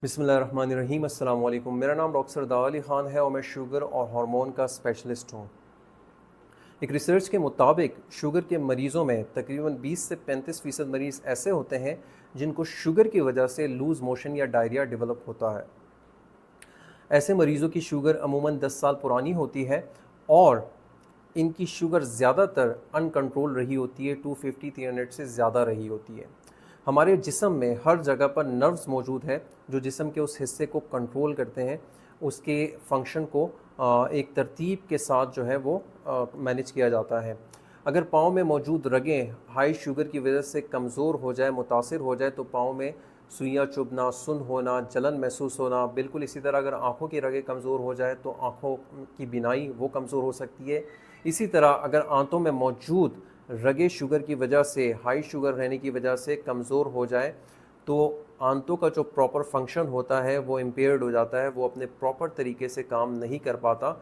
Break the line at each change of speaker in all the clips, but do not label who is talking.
बिस्मिल्लाहिर्रहमानिर्रहीम। अस्सलाम वालेकुम। मेरा नाम डॉक्टर सरदार अली ख़ान है और मैं शुगर और हार्मोन का स्पेशलिस्ट हूँ। एक रिसर्च के मुताबिक शुगर के मरीज़ों में तकरीबन 20 से 35% मरीज़ ऐसे होते हैं जिनको शुगर की वजह से लूज़ मोशन या डायरिया डेवलप होता है। ऐसे मरीज़ों की शुगर अमूमन 10 साल पुरानी होती है और इनकी शुगर ज़्यादातर अनकंट्रोल रही होती है, 250-300 से ज़्यादा रही होती है। हमारे जिस्म में हर जगह पर नर्व्स मौजूद है जो जिस्म के उस हिस्से को कंट्रोल करते हैं, उसके फंक्शन को एक तरतीब के साथ जो है वो मैनेज किया जाता है। अगर पाँव में मौजूद रगें हाई शुगर की वजह से कमज़ोर हो जाए, मुतासिर हो जाए, तो पाँव में सुइयाँ चुभना, सुन्न होना, जलन महसूस होना। बिल्कुल इसी तरह अगर आँखों की रगें कमज़ोर हो जाए तो आँखों की बीनाई वो कमज़ोर हो सकती है। इसी तरह अगर आंतों में मौजूद रगे शुगर की वजह से, हाई शुगर रहने की वजह से कमज़ोर हो जाए तो आंतों का जो प्रॉपर फंक्शन होता है वो इम्पेयर्ड हो जाता है, वो अपने प्रॉपर तरीके से काम नहीं कर पाता,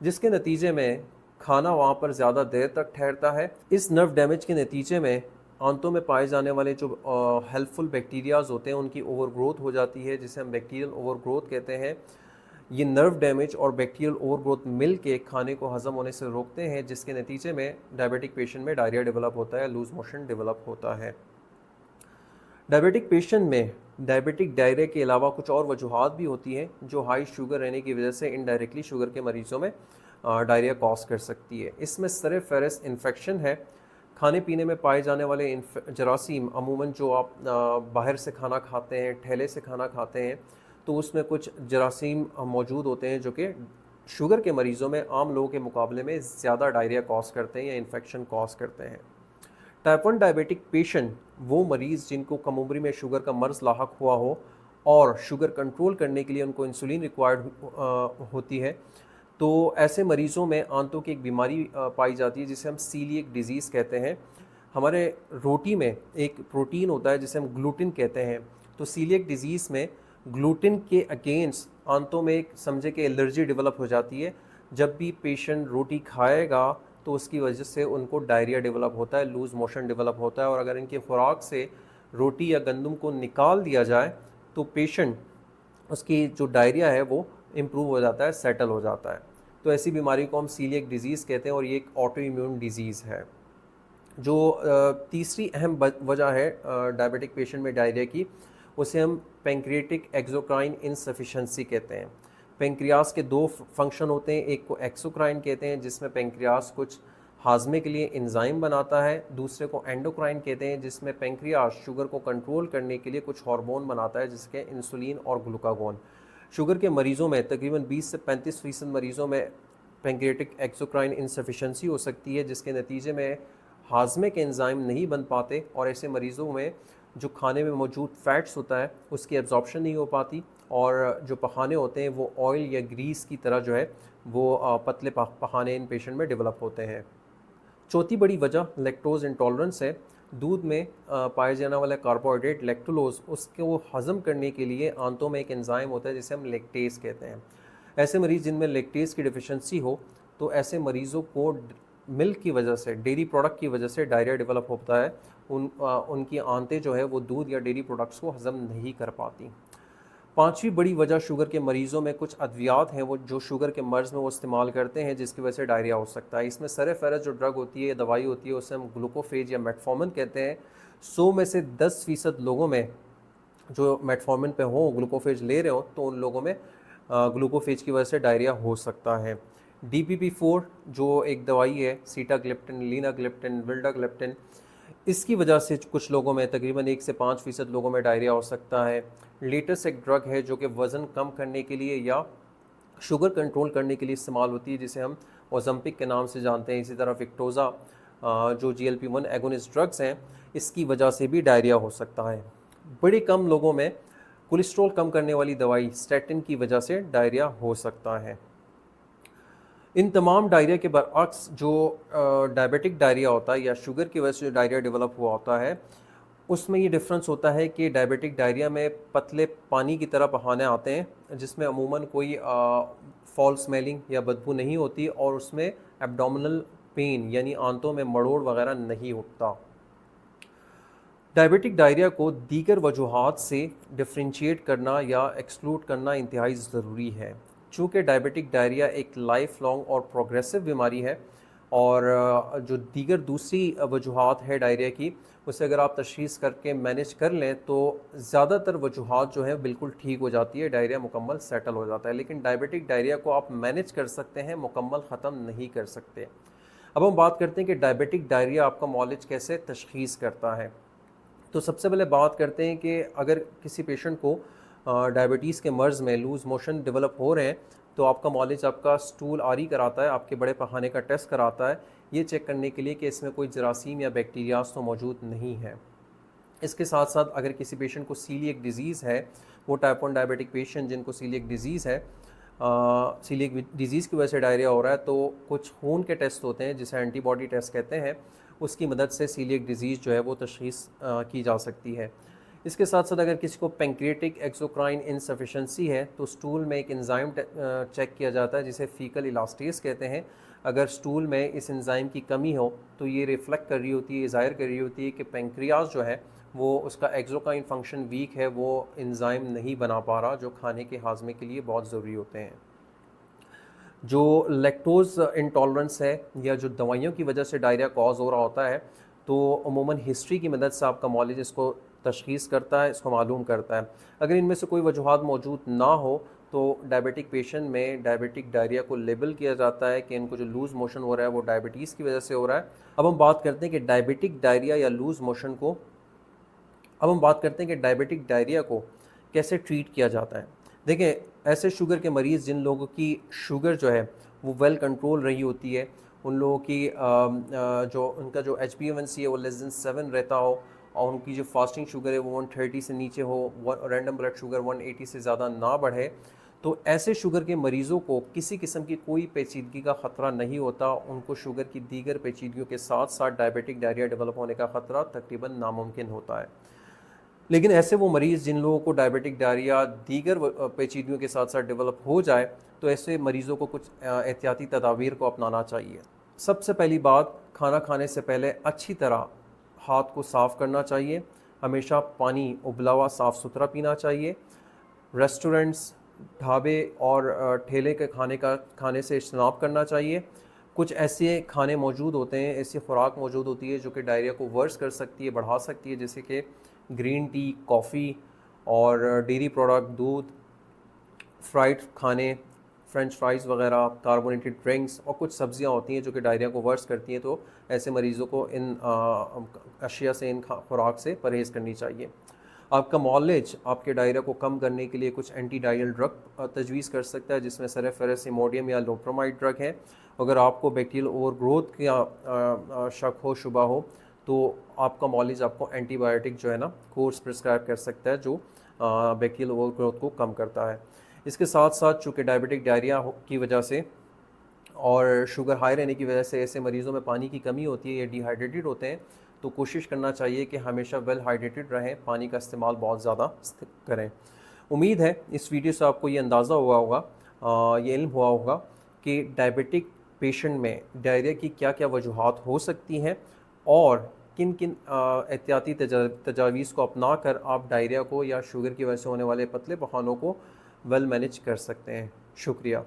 जिसके नतीजे में खाना वहाँ पर ज़्यादा देर तक ठहरता है। इस नर्व डैमेज के नतीजे में आंतों में पाए जाने वाले जो हेल्पफुल बैक्टीरियाज़ होते हैं उनकी ओवरग्रोथ हो जाती है, जिसे हम बैक्टीरियल ओवरग्रोथ कहते हैं। ये नर्व डैमेज और बैक्टीरियल ओवरग्रोथ मिल के खाने को हज़म होने से रोकते हैं, जिसके नतीजे में डायबिटिक पेशेंट में डायरिया डेवलप होता है, लूज़ मोशन डेवलप होता है। डायबिटिक पेशेंट में डायबिटिक डायरिया के अलावा कुछ और वजूहात भी होती हैं जो हाई शुगर रहने की वजह से इनडायरेक्टली शुगर के मरीज़ों में डायरिया कॉज कर सकती है। इसमें सर फहरिस्त इन्फेक्शन है। खाने पीने में पाए जाने वाले जरासीम अमूमन जो आप बाहर से खाना खाते हैं, ठेले से खाना खाते हैं, तो उसमें कुछ जरासीम मौजूद होते हैं जो कि शुगर के मरीज़ों में आम लोगों के मुकाबले में ज़्यादा डायरिया कॉज करते हैं या इन्फेक्शन कॉज करते हैं। टाइप 1 डायबिटिक पेशेंट वो मरीज़ जिनको कम उम्र में शुगर का मर्ज़ लाहक हुआ हो और शुगर कंट्रोल करने के लिए उनको इंसुलिन रिक्वायर्ड होती है, तो ऐसे मरीज़ों में आंतों की एक बीमारी पाई जाती है जिसे हम सीलिएक डिजीज़ कहते हैं। हमारे रोटी में एक प्रोटीन होता है जिसे हम ग्लूटिन कहते हैं। तो सीलिएक डिजीज़ में ग्लूटिन के अगेंस्ट आंतों में एक समझे कि एलर्जी डेवलप हो जाती है। जब भी पेशेंट रोटी खाएगा तो उसकी वजह से उनको डायरिया डेवलप होता है, लूज़ मोशन डेवलप होता है। और अगर इनकी खुराक से रोटी या गंदम को निकाल दिया जाए तो पेशेंट उसकी जो डायरिया है वो इम्प्रूव हो जाता है, सेटल हो जाता है। तो ऐसी बीमारी को हम सीलिएक डिजीज़ कहते हैं और ये एक ऑटो इम्यून डिजीज़ है। जो तीसरी अहम वजह है डायबिटिक पेशेंट में डायरिया की, उसे हम पैंक्रियाटिक एक्सोक्राइन इनसफिशेंसी कहते हैं। पैंक्रियास के दो फंक्शन होते हैं, एक को एक्सोक्राइन कहते हैं जिसमें पैंक्रियास कुछ हाजमे के लिए एंजाइम बनाता है, दूसरे को एंडोक्राइन कहते हैं जिसमें पैंक्रियास शुगर को कंट्रोल करने के लिए कुछ हार्मोन बनाता है जिसके इंसुलिन और ग्लूकागोन। शुगर के मरीज़ों में तकरीबन 20 से 35% मरीज़ों में पैंक्रियाटिक एक्सोक्राइन इनसफिशेंसी हो सकती है, जिसके नतीजे में हाजमे के एंजाइम नहीं बन पाते और ऐसे मरीज़ों में जो खाने में मौजूद फैट्स होता है उसकी एब्जॉर्प्शन नहीं हो पाती और जो पखाने होते हैं वो ऑयल या ग्रीस की तरह जो है वो पतले पखाने इन पेशेंट में डेवलप होते हैं। चौथी बड़ी वजह लैक्टोज इंटॉलरेंस है। दूध में पाए जाने वाला कार्बोहाइड्रेट लैक्टोलोज, उसको हज़म करने के लिए आंतों में एक एंजाइम होता है जिसे हम लैक्टेज कहते हैं। ऐसे मरीज़ जिनमें लैक्टेज की डिफिशेंसी हो तो ऐसे मरीज़ों को मिल्क की वजह से, डेयरी प्रोडक्ट की वजह से डायरिया डेवलप होता है। उनकी आंतें जो है वो दूध या डेयरी प्रोडक्ट्स को हज़म नहीं कर पाती। पांचवी बड़ी वजह शुगर के मरीज़ों में कुछ अद्वियात हैं वो जो शुगर के मर्ज़ में वो इस्तेमाल करते हैं जिसकी वजह से डायरिया हो सकता है। इसमें सर फहरस्त जो ड्रग होती है, दवाई होती है, उसे हम ग्लूकोफेज या मेटफॉर्मिन कहते हैं। 100 में से 10% लोगों में जो मेटफॉर्मिन पे हों, ग्लूकोफेज ले रहे हों, तो उन लोगों में ग्लूकोफेज की वजह से डायरिया हो सकता है। DPP-4 जो एक दवाई है, सीटाग्लिप्टिन, लीनाग्लिप्टिन, विल्डाग्लिप्टिन, इसकी वजह से कुछ लोगों में तकरीबन 1 से 5% लोगों में डायरिया हो सकता है। लेटेस्ट एक ड्रग है जो कि वज़न कम करने के लिए या शुगर कंट्रोल करने के लिए इस्तेमाल होती है जिसे हम ओज़म्पिक के नाम से जानते हैं। इसी तरह विक्टोज़ा जो GLP-1 एगोनिस्ट ड्रग्स हैं, इसकी वजह से भी डायरिया हो सकता है। बड़े कम लोगों में कोलेस्ट्रॉल कम करने वाली दवाई स्टैटिन की वजह से डायरिया हो सकता है। इन तमाम डायरिया के बरअक्स जो डायबिटिक डायरिया होता है या शुगर की वजह से जो डायरिया डेवलप हुआ होता है, उसमें ये डिफरेंस होता है कि डायबिटिक डायरिया में पतले पानी की तरह बहाने आते हैं जिसमें अमूमन कोई फॉल स्मेलिंग या बदबू नहीं होती और उसमें एब्डोमिनल पेन यानी आंतों में मरोड़ वगैरह नहीं उठता। डायबिटिक डायरिया को दीगर वजूहात से डिफ्रेंशिएट करना या एक्सक्लूड करना इंतहाई ज़रूरी है। चूँकि डायबिटिक डायरिया एक लाइफ लॉन्ग और प्रोग्रेसिव बीमारी है और जो दीगर दूसरी वजूहात है डायरिया की, उसे अगर आप तशख़ीस करके मैनेज कर लें तो ज़्यादातर वजूहात जो हैं बिल्कुल ठीक हो जाती है, डायरिया मुकम्मल सेटल हो जाता है। लेकिन डायबिटिक डायरिया को आप मैनेज कर सकते हैं, मुकम्मल ख़त्म नहीं कर सकते। अब हम बात करते हैं कि डायबिटिक डायरिया आपका मौलिज कैसे तशख़ीस करता है। तो सबसे पहले बात करते हैं कि अगर किसी पेशेंट को डायबिटीज़ के मर्ज़ में लूज़ मोशन डेवलप हो रहे हैं, तो आपका मौलिज आपका स्टूल आरी कराता है, आपके बड़े पखाने का टेस्ट कराता है, ये चेक करने के लिए कि इसमें कोई जरासीम या बैक्टीरियाज तो मौजूद नहीं है। इसके साथ साथ अगर किसी पेशेंट को सीलिएक डिज़ीज़ है, वो टाइप 1 डायबिटिक पेशेंट जिनको सीलिएक डिज़ीज़ है, सीलिएक डिज़ीज़ की वजह से डायरिया हो रहा है, तो कुछ खून के टेस्ट होते हैं जिसे एंटीबॉडी टेस्ट कहते हैं, उसकी मदद से सीलिएक डिज़ीज़ जो है वो तशख़ीस की जा सकती है। इसके साथ साथ अगर किसी को पैंक्रियाटिक एक्सोक्राइन इनसफिशेंसी है, तो स्टूल में एक एंजाइम चेक किया जाता है जिसे फीकल इलास्टेस कहते हैं। अगर स्टूल में इस एंजाइम की कमी हो तो ये रिफ्लेक्ट कर रही होती है, ज़ाहिर कर रही होती है कि पैंक्रियाज जो है वो उसका एक्सोक्राइन फंक्शन वीक है, वो एंजाइम नहीं बना पा रहा जो खाने के हाजमे के लिए बहुत ज़रूरी होते हैं। जो लैक्टोज़ इंटॉलरेंस है या जो दवाइयों की वजह से डायरिया कॉज हो रहा होता है, तो अमूमन हिस्ट्री की मदद से आपका मौलिज इसको तशख़ीस करता है, इसको मालूम करता है। अगर इनमें से कोई वजूहात मौजूद ना हो तो डायबिटिक पेशेंट में डायबिटिक डायरिया को लेबल किया जाता है कि इनको जो लूज़ मोशन हो रहा है वो डायबिटीज़ की वजह से हो रहा है। अब हम बात करते हैं कि डायबिटिक डायरिया या लूज़ मोशन को अब हम बात करते हैं कि डायबिटिक डायरिया को कैसे ट्रीट किया जाता है। देखें, ऐसे शुगर के मरीज़ जिन लोगों की शुगर जो है वो वेल कंट्रोल रही होती है, उन लोगों की जो उनका जो HbA1c है वो लेस देन 7 रहता हो और उनकी जो फास्टिंग शुगर है वो 130 से नीचे हो, रैंडम ब्लड शुगर 180 से ज़्यादा ना बढ़े, तो ऐसे शुगर के मरीज़ों को किसी किस्म की कोई पेचीदगी का ख़तरा नहीं होता। उनको शुगर की दीगर पेचीदगियों के साथ साथ डायबिटिक डायरिया डेवलप होने का ख़तरा तकरीबन नामुमकिन होता है। लेकिन ऐसे वो मरीज़ जिन लोगों को डायबिटिक डायरिया दीगर पेचीदगियों के साथ साथ डेवलप हो जाए, तो ऐसे मरीज़ों को कुछ एहतियाती तदाबीर को अपनाना चाहिए। सबसे पहली बात, खाना खाने से पहले अच्छी तरह हाथ को साफ़ करना चाहिए। हमेशा पानी उबला हुआ साफ़ सुथरा पीना चाहिए। रेस्टोरेंट्स, ढाबे और ठेले के खाने से इज्तनाब करना चाहिए। कुछ ऐसे खाने मौजूद होते हैं, ऐसी खुराक मौजूद होती है जो कि डायरिया को वर्स कर सकती है, बढ़ा सकती है, जैसे कि ग्रीन टी, कॉफ़ी और डेयरी प्रोडक्ट, दूध, फ्राइड खाने, फ्रेंच फ्राइज़ वगैरह, कार्बोनेटेड ड्रिंक्स और कुछ सब्जियां होती हैं जो कि डायरिया को वर्स करती हैं। तो ऐसे मरीज़ों को इन अशिया से, इन खुराक से परहेज़ करनी चाहिए। आपका मौलिज आपके डायरिया को कम करने के लिए कुछ एंटी डायरियल ड्रग तजवीज़ कर सकता है, जिसमें सल्फेरस, इमोडियम या लोप्रोमाइड ड्रग है। अगर आपको बैक्टीरियल ओवरग्रोथ का शक हो, शुबा हो, तो आपका मौलिज आपको एंटीबायोटिक जो है ना कोर्स प्रिस्क्राइब कर सकता है, जो बैक्टीरियल ओवरग्रोथ को कम करता है। इसके साथ साथ चूँकि डायबिटिक डायरिया की वजह से और शुगर हाई रहने की वजह से ऐसे मरीज़ों में पानी की कमी होती है, ये डिहाइड्रेटेड होते हैं, तो कोशिश करना चाहिए कि हमेशा वेल हाइड्रेटेड रहें, पानी का इस्तेमाल बहुत ज़्यादा करें। उम्मीद है इस वीडियो से आपको ये अंदाज़ा हुआ होगा, ये इल्म हुआ होगा कि डायबिटिक पेशेंट में डायरिया की क्या क्या वजूहात हो सकती हैं और किन किन एहतियाती तजावीज़ को अपना कर आप डायरिया को या शुगर की वजह से होने वाले पतले पखानों को वेल मैनेज कर सकते हैं। शुक्रिया।